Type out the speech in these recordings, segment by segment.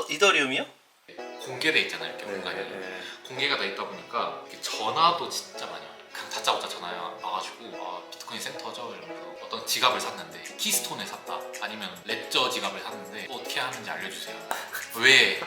이더리움이요? 공개돼 있잖아요, 이렇게 공간이. 공개가 돼 있다 보니까 이렇게 전화도 진짜 많이 와요. 그냥 다짜고짜 전화 와가지고 비트코인 센터죠 이러면서 어떤 지갑을 샀는데 키스톤을 샀다, 아니면 랩저 지갑을 샀는데 어떻게 하는지 알려주세요. 왜?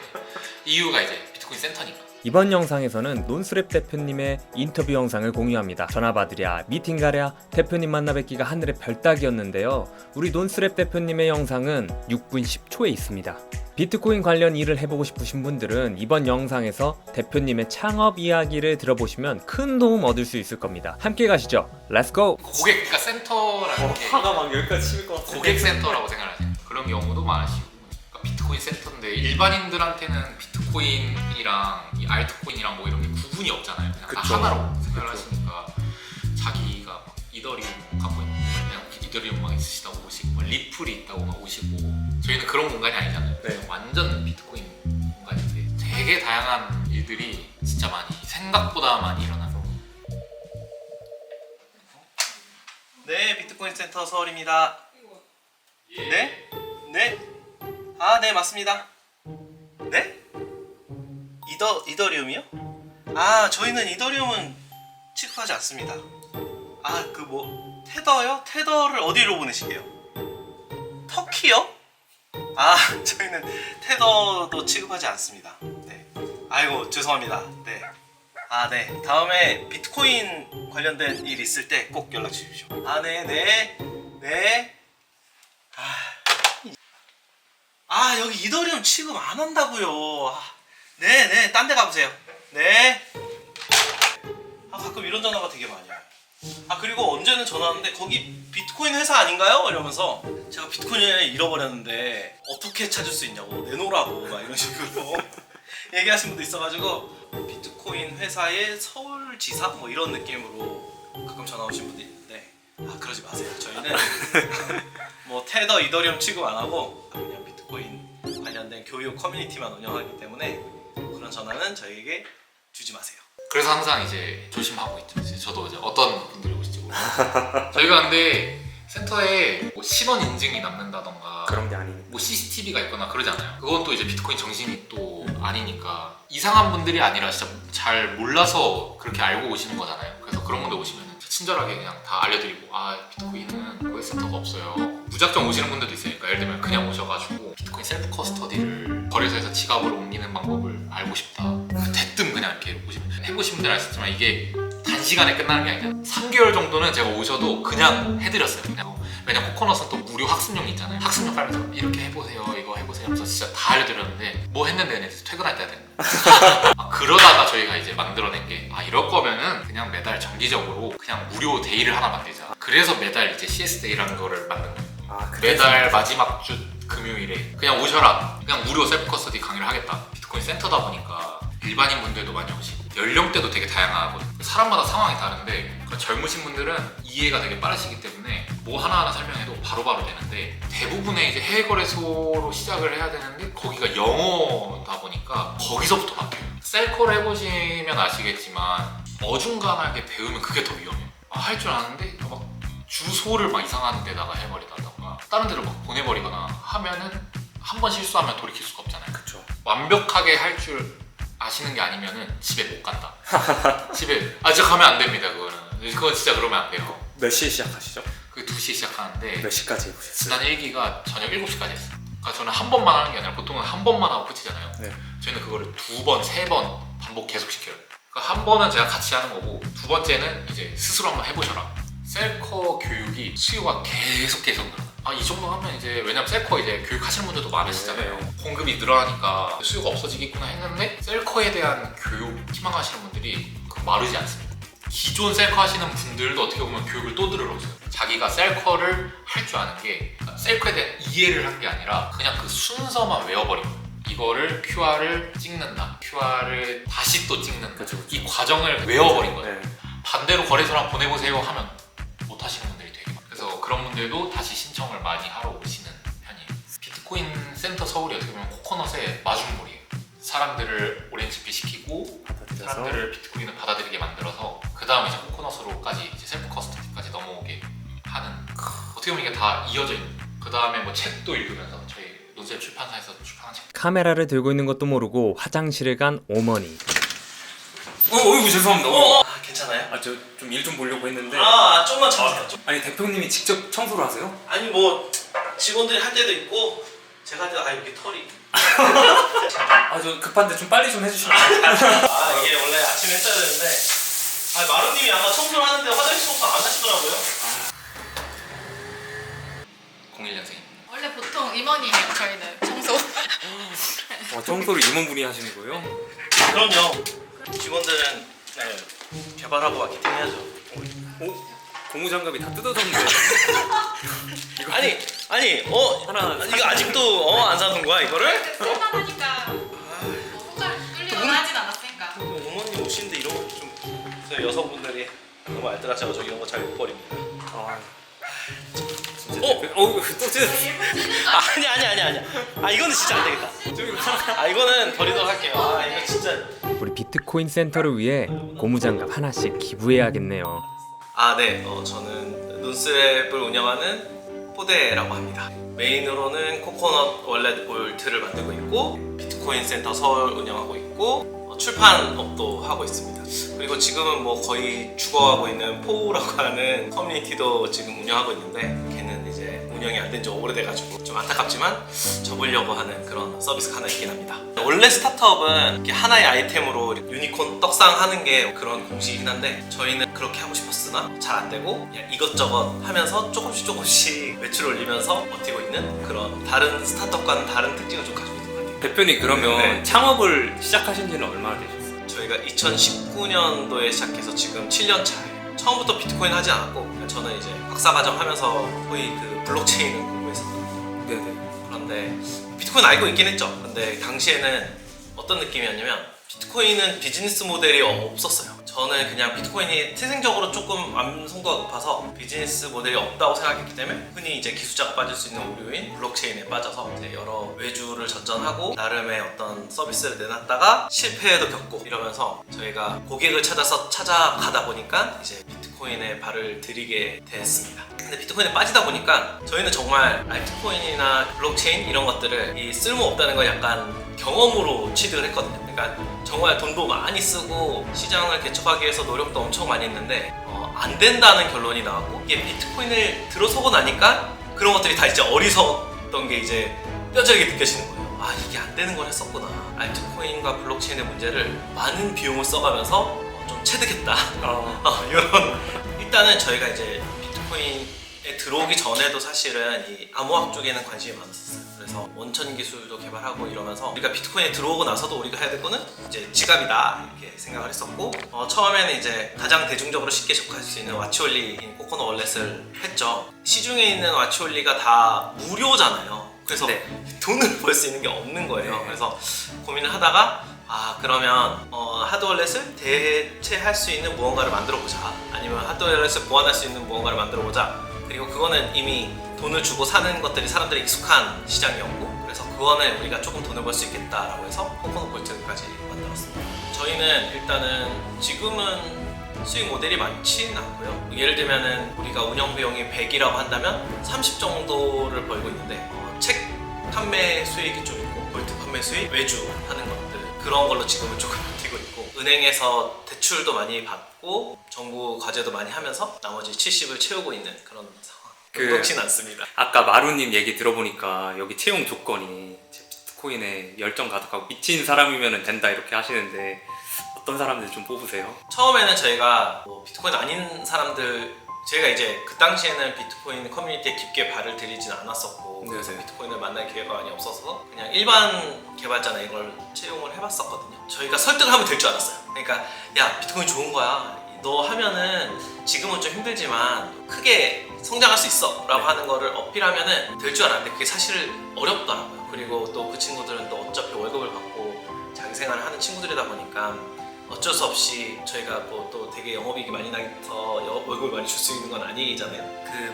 이유가 이제 비트코인 센터니까. 이번 영상에서는 논스랩 대표님의 인터뷰 영상을 공유합니다. 전화 받으랴, 미팅 가랴, 대표님 만나 뵙기가 하늘의 별 따기였는데요. 우리 논스랩 대표님의 영상은 6분 10초에 있습니다. 비트코인 관련 일을 해보고 싶으신 분들은 이번 영상에서 대표님의 창업 이야기를 들어보시면 큰 도움 얻을 수 있을 겁니다. 함께 가시죠. 렛츠고! 고객, 그러니까 센터라는 게 화가 막 여기까지 치밀 것 같아. 고객 센터라고 생각하세요. 그런 경우도 많으시고, 그러니까 비트코인 센터인데 일반인들한테는 비트코인이랑 이 알트코인이랑 뭐 이런 게 구분이 없잖아요. 그냥 다 하나로 생각을 하시니까 자기가 막 이더리움 갖고 있는데 그냥 이더리움만 있으시다 오시고, 뭐 리플이 있다고 막 오시고, 저희는 그런 공간이 아니잖아요. 네. 완전 비트코인 공간인데 되게 다양한 일들이 진짜 많이, 생각보다 많이 일어나서. 네, 비트코인 센터 서울입니다. 예. 네? 네? 네, 맞습니다. 네? 이더리움이요? 저희는 이더리움은 취급하지 않습니다. 그 뭐 테더요? 테더를 어디로 보내시게요? 터키요? 저희는 테더도 취급하지 않습니다. 네. 아이고, 죄송합니다. 네. 네. 다음에 비트코인 관련된 일 있을 때 꼭 연락 주십시오. 네. 여기 이더리움 취급 안 한다고요. 네. 딴 데 가보세요. 네. 가끔 이런 전화가 되게 많이 와요. 그리고 언제는 전화 왔는데 거기 비트코인 회사 아닌가요? 이러면서 제가 비트코인을 잃어버렸는데 어떻게 찾을 수 있냐고, 내놓으라고 막 이런 식으로 얘기하신 분도 있어가지고, 비트코인 회사의 서울지사 뭐 이런 느낌으로 가끔 전화 오신 분도 있는데 그러지 마세요. 저희는 뭐 테더, 이더리움 취급 안 하고 그냥 비트코인 관련된 교육 커뮤니티만 운영하기 때문에 그런 전화는 저희에게 주지 마세요. 그래서 항상 이제 조심하고 있죠. 저도 이제 어떤 분들이 오실지 모르겠어요. 저희가 근데 센터에 뭐 신원 인증이 남는다던가 그런 게 아니니까. 뭐 CCTV가 있거나 그러잖아요. 그건 또 이제 비트코인 정신이 또 아니니까, 이상한 분들이 아니라 진짜 잘 몰라서 그렇게 알고 오시는 거잖아요. 그래서 그런 분들 오시면 친절하게 그냥 다 알려드리고, 비트코인은 고객 센터가 없어요. 무작정 오시는 분들도 있으니까, 예를 들면 그냥 오셔가지고 비트코인 셀프 커스터디를 거래소에서 지갑으로 옮기는 방법을 알고 싶다, 대뜸 그냥 이렇게 오시면, 해보신 분들 아시지만 이게 단시간에 끝나는 게 아니라 3개월 정도는 제가 오셔도 그냥 해드렸어요. 그냥. 왜냐면 코코넛은 또 무료 학습용이 있잖아요. 학습용 깔면서 이렇게 해보세요, 이거 해보세요 하면서 진짜 다 알려드렸는데, 뭐 했는데 그냥 퇴근할 때 해야 되는 거예요. 그러다가 저희가 이제 만들어낸 게, 이럴 거면은 그냥 매달 정기적으로 그냥 무료 데이를 하나 만들자. 그래서 매달 이제 CS 데이라는 거를 만든 거예요. 매달 마지막 주 금요일에 그냥 오셔라, 그냥 무료 셀프 커스터디 강의를 하겠다. 비트코인 센터다 보니까 일반인 분들도 많이 오시고 연령대도 되게 다양하거든요. 사람마다 상황이 다른데, 젊으신 분들은 이해가 되게 빠르시기 때문에 뭐 하나하나 설명해도 바로바로 되는데, 대부분의 이제 해외 거래소로 시작을 해야 되는데 거기가 영어다 보니까 거기서부터 바뀌어요. 셀코를 해보시면 아시겠지만 어중간하게 배우면 그게 더 위험해요. 할 줄 아는데 막 주소를 막 이상한 데다가 해버리다던가 다른 데로 막 보내버리거나 하면은 한 번 실수하면 돌이킬 수가 없잖아요. 그쵸. 완벽하게 할 줄 아시는 게 아니면은 집에 못 간다. 집에 진짜 가면 안 됩니다. 그건 진짜 그러면 안 돼요. 몇 시에 시작하시죠? 그 2시에 시작하는데 몇 시까지 해보셨어요? 지난 1기가 저녁 7시까지 했어요. 그러니까 저는 한 번만 하는 게 아니라 보통은 한 번만 하고 끝이잖아요. 네. 저희는 그거를 2번, 3번 반복 계속 시켜요. 그러니까 한 번은 제가 같이 하는 거고, 두 번째는 이제 스스로 한번 해보셔라. 셀커 교육이 수요가 계속 늘어나요. 이 정도 하면 이제, 왜냐면 셀커 이제 교육하시는 분들도 많으시잖아요. 공급이 늘어나니까 수요가 없어지겠구나 했는데, 셀커에 대한 교육 희망하시는 분들이 마르지 않습니다. 기존 셀커 하시는 분들도 어떻게 보면 교육을 또 들으러 오세요. 자기가 셀커를 할 줄 아는 게 셀커에 대한 이해를 한 게 아니라 그냥 그 순서만 외워버린 거예요. 이거를 QR을 찍는다, QR을 다시 또 찍는다, 그쵸. 이 과정을 외워버린 거예요. 네. 반대로 거래소랑 보내보세요 하면 못 하시는 분들이 되게 많아요. 그래서 그런 분들도 다시 신청을 많이 하러 오시는 편이에요. 비트코인 센터 서울이 어떻게 보면 코코넛의 마중물이에요. 사람들을 오렌지피 시키고 사람들을 비트코인을 받아들이게 만들어서, 그 다음에 이제 코코넛으로까지 이제 셀프 커스터디까지 넘어오게 하는, 어떻게 보면 이게 다 이어져 있는. 그 다음에 뭐 책도 읽으면서, 저희 논스랩 출판사에서 출판한 책. 카메라를 들고 있는 것도 모르고 화장실을 간 오머니. 어이구 죄송합니다. 아 괜찮아요? 아 저 좀 일 좀 보려고 했는데. 좀만 참으세요. 아니 대표님이 직접 청소를 하세요? 아니 뭐 직원들이 할 때도 있고 제가 할 때도 여기 털이. 아 저 급한데 좀 빨리 좀 해주시면 안 돼요? 이게 원래 아침에 했어야 되는데 마루님이 아까 청소를 하는데 화장실 청소 안 하시더라고요. 01년생. 원래 보통 임원이에요. 저희는 청소. 청소를 임원분이 하시는 거예요? 그럼요. 직원들은 개발하고 마케팅 해야죠. 고무장갑이 다 뜯어졌는데. 아니 하나 이거 아직도 안 사는 거야 이거를? 쓸만하니까 손가락 끌리거나 하진 않았으니까. 어머님 오시는데 이런 거 좀 저희 여성분들이 너무 알뜰하셔서 이런 거 잘 못 버립니다. 진짜. 또 찢어. 아니. 이거는 진짜 안 되겠다. 이거는 버리도록 할게요. 이거 진짜. 우리 비트코인 센터를 위해 고무장갑 하나씩 기부해야겠네요. 네. 저는 논스랩을 운영하는 포대라고 합니다. 메인으로는 코코넛 월렛 볼트를 만들고 있고 비트코인 센터 서울 운영하고 있고 출판업도 하고 있습니다. 그리고 지금은 뭐 거의 죽어가고 있는 포우라고 하는 커뮤니티도 지금 운영하고 있는데 걔는 이제 운영이 안 된 지 오래돼가지고 좀 안타깝지만 접으려고 하는 그런 서비스가 하나 있긴 합니다. 원래 스타트업은 이렇게 하나의 아이템으로 유니콘 떡상하는 게 그런 공식이긴 한데 저희는 그렇게 하고 싶었으나 잘 안 되고 그냥 이것저것 하면서 조금씩 매출 올리면서 버티고 있는 그런 다른 스타트업과는 다른 특징을 좀 가지고 있는 것 같아요. 대표님 그러면 네. 창업을 시작하신 지는 얼마나 되셨어요? 저희가 2019년도에 시작해서 지금 7년 차예요. 처음부터 비트코인 하지 않았고 그냥 저는 이제 박사과정 하면서 거의 그 블록체인을 공부했었거든요. 네네. 그런데 비트코인 알고 있긴 했죠. 근데 당시에는 어떤 느낌이었냐면 비트코인은 비즈니스 모델이 없었어요. 저는 그냥 비트코인이 태생적으로 조금 암성도가 높아서 비즈니스 모델이 없다고 생각했기 때문에 흔히 이제 기술자가 빠질 수 있는 오류인 블록체인에 빠져서 이제 여러 외주를 전전하고 나름의 어떤 서비스를 내놨다가 실패도 겪고 이러면서 저희가 고객을 찾아가다 보니까 이제 비트코인에 발을 들이게 됐습니다. 근데 비트코인에 빠지다 보니까 저희는 정말 알트코인이나 블록체인 이런 것들을 이 쓸모없다는 걸 약간 경험으로 취득을 했거든요. 그러니까 정말 돈도 많이 쓰고 시장을 개척하기 위해서 노력도 엄청 많이 했는데 안 된다는 결론이 나왔고 이게 비트코인을 들어서고 나니까 그런 것들이 다 이제 어리석었던 게 이제 뼈저리게 느껴지는 거예요. 이게 안 되는 걸 했었구나. 알트코인과 블록체인의 문제를 많은 비용을 써가면서 좀 체득했다. 이런 일단은 저희가 이제 비트코인에 들어오기 전에도 사실은 이 암호학 쪽에는 관심이 많았었어요. 그래서 원천 기술도 개발하고 이러면서 우리가 비트코인에 들어오고 나서도 우리가 해야 될 거는 이제 지갑이다 이렇게 생각을 했었고 처음에는 이제 가장 대중적으로 쉽게 접할 수 있는 와치올리인 코코넛 월렛을 했죠. 시중에 있는 와치올리가 다 무료잖아요. 그래서 네. 돈을 벌 수 있는 게 없는 거예요. 네. 그래서 고민을 하다가 그러면 하드월렛을 대체할 수 있는 무언가를 만들어 보자. 아니면 하드월렛을 보완할 수 있는 무언가를 만들어 보자. 그리고 그거는 이미 돈을 주고 사는 것들이 사람들이 익숙한 시장이었고 그래서 그거는 우리가 조금 돈을 벌 수 있겠다라고 해서 코코넛 볼트까지 만들었습니다. 저희는 일단은 지금은 수익 모델이 많지는 않고요. 예를 들면은 우리가 운영 비용이 100이라고 한다면 30 정도를 벌고 있는데 책 판매 수익이 좀 있고 볼트 판매 수익, 외주 하는 것들 그런 걸로 지금은 조금 버티고 있고 은행에서 대출도 많이 받고 정부 과제도 많이 하면서 나머지 70을 채우고 있는 그런 상황. 그렇진 않습니다. 아까 마루님 얘기 들어보니까 여기 채용 조건이 비트코인에 열정 가득하고 미친 사람이면 된다 이렇게 하시는데 어떤 사람들 좀 뽑으세요? 처음에는 저희가 비트코인 아닌 사람들 저희가 이제 그 당시에는 비트코인 커뮤니티에 깊게 발을 들이진 않았었고 그래서 네네. 비트코인을 만날 기회가 많이 없어서 그냥 일반 개발자나 이걸 채용을 해봤었거든요. 저희가 설득을 하면 될 줄 알았어요. 그러니까 야 비트코인 좋은 거야. 너 하면은 지금은 좀 힘들지만 크게 성장할 수 있어 라고 하는 거를 어필하면은 될 줄 알았는데 그게 사실 어렵더라고요. 그리고 또 그 친구들은 또 어차피 월급을 받고 자기 생활을 하는 친구들이다 보니까 어쩔 수 없이 저희가 뭐 또 되게 영업이익이 많이 나서 월급을 많이 줄 수 있는 건 아니잖아요.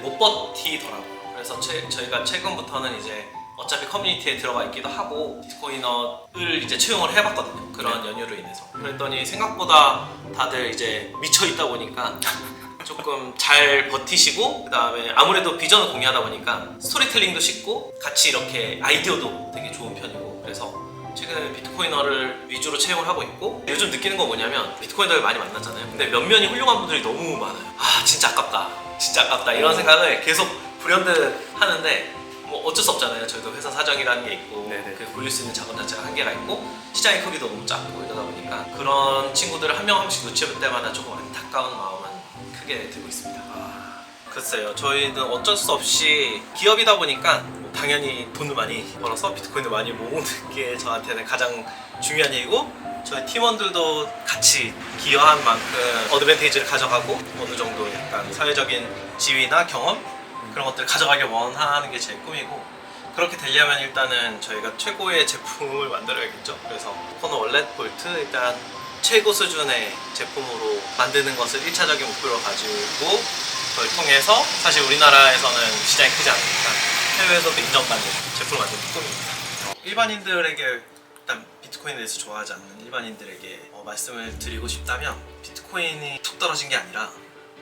못 버티더라고요. 그래서 저희가 최근부터는 이제 어차피 커뮤니티에 들어가 있기도 하고 비트코이너를 이제 채용을 해봤거든요. 그런 연유로 인해서. 그랬더니 생각보다 다들 이제 미쳐 있다 보니까 조금 잘 버티시고 그 다음에 아무래도 비전을 공유하다 보니까 스토리텔링도 쉽고 같이 이렇게 아이디어도 되게 좋은 편이고 그래서 최근에 비트코이너를 위주로 채용을 하고 있고 요즘 느끼는 건 뭐냐면 비트코이너를 많이 만나잖아요. 근데 면면이 훌륭한 분들이 너무 많아요. 아 진짜 아깝다 이런 생각을 계속 불현듯 하는데 뭐 어쩔 수 없잖아요. 저희도 회사 사정이라는 게 있고 네네. 그 굴릴 수 있는 자본 자체가 한계가 있고 시장의 크기도 너무 작고 이러다 보니까 그런 친구들을 한 명 한 명씩 놓칠 때마다 조금 안타까운 마음은 크게 들고 있습니다. 글쎄요, 저희는 어쩔 수 없이 기업이다 보니까 당연히 돈을 많이 벌어서 비트코인을 많이 모으는 게 저한테는 가장 중요한 일이고 저희 팀원들도 같이 기여한 만큼 어드밴테이지를 가져가고 어느 정도 약간 사회적인 지위나 경험 그런 것들을 가져가길 원하는 게 제 꿈이고 그렇게 되려면 일단은 저희가 최고의 제품을 만들어야겠죠. 그래서 코너 월렛 볼트 일단 최고 수준의 제품으로 만드는 것을 1차적인 목표로 가지고 그걸 통해서 사실 우리나라에서는 시장이 크지 않으니까 해외에서도 인정받는 제품을 만드는 꿈입니다. 일반인들에게 일단 비트코인에 대해서 좋아하지 않는 일반인들에게 말씀을 드리고 싶다면 비트코인이 툭 떨어진 게 아니라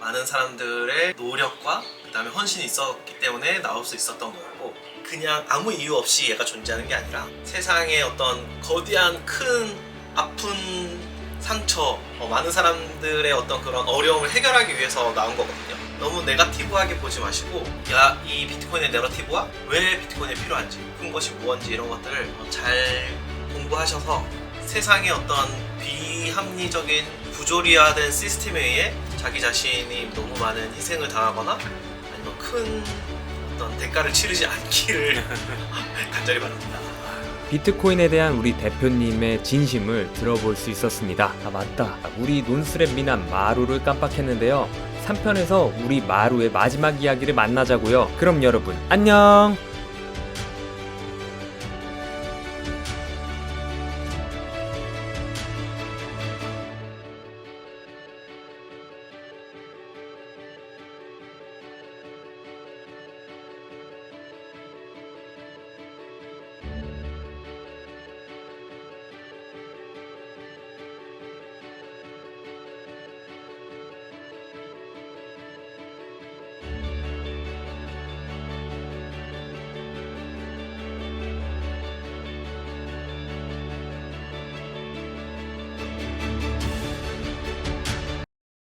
많은 사람들의 노력과 그 다음에 헌신이 있었기 때문에 나올 수 있었던 거고 그냥 아무 이유 없이 얘가 존재하는 게 아니라 세상에 어떤 거대한 큰 아픈 상처 많은 사람들의 어떤 그런 어려움을 해결하기 위해서 나온 거거든요. 너무 네거티브하게 보지 마시고 야, 이 비트코인의 내러티브와 왜 비트코인이 필요한지 큰 것이 무엇인지 이런 것들을 잘 공부하셔서 세상의 어떤 비합리적인 부조리화된 시스템에 의해 자기 자신이 너무 많은 희생을 당하거나 아니면 큰 어떤 대가를 치르지 않기를 간절히 바랍니다. 비트코인에 대한 우리 대표님의 진심을 들어볼 수 있었습니다. 아 맞다, 우리 논스랩 미남 마루를 깜빡했는데요. 3편에서 우리 마루의 마지막 이야기를 만나자고요. 그럼 여러분 안녕.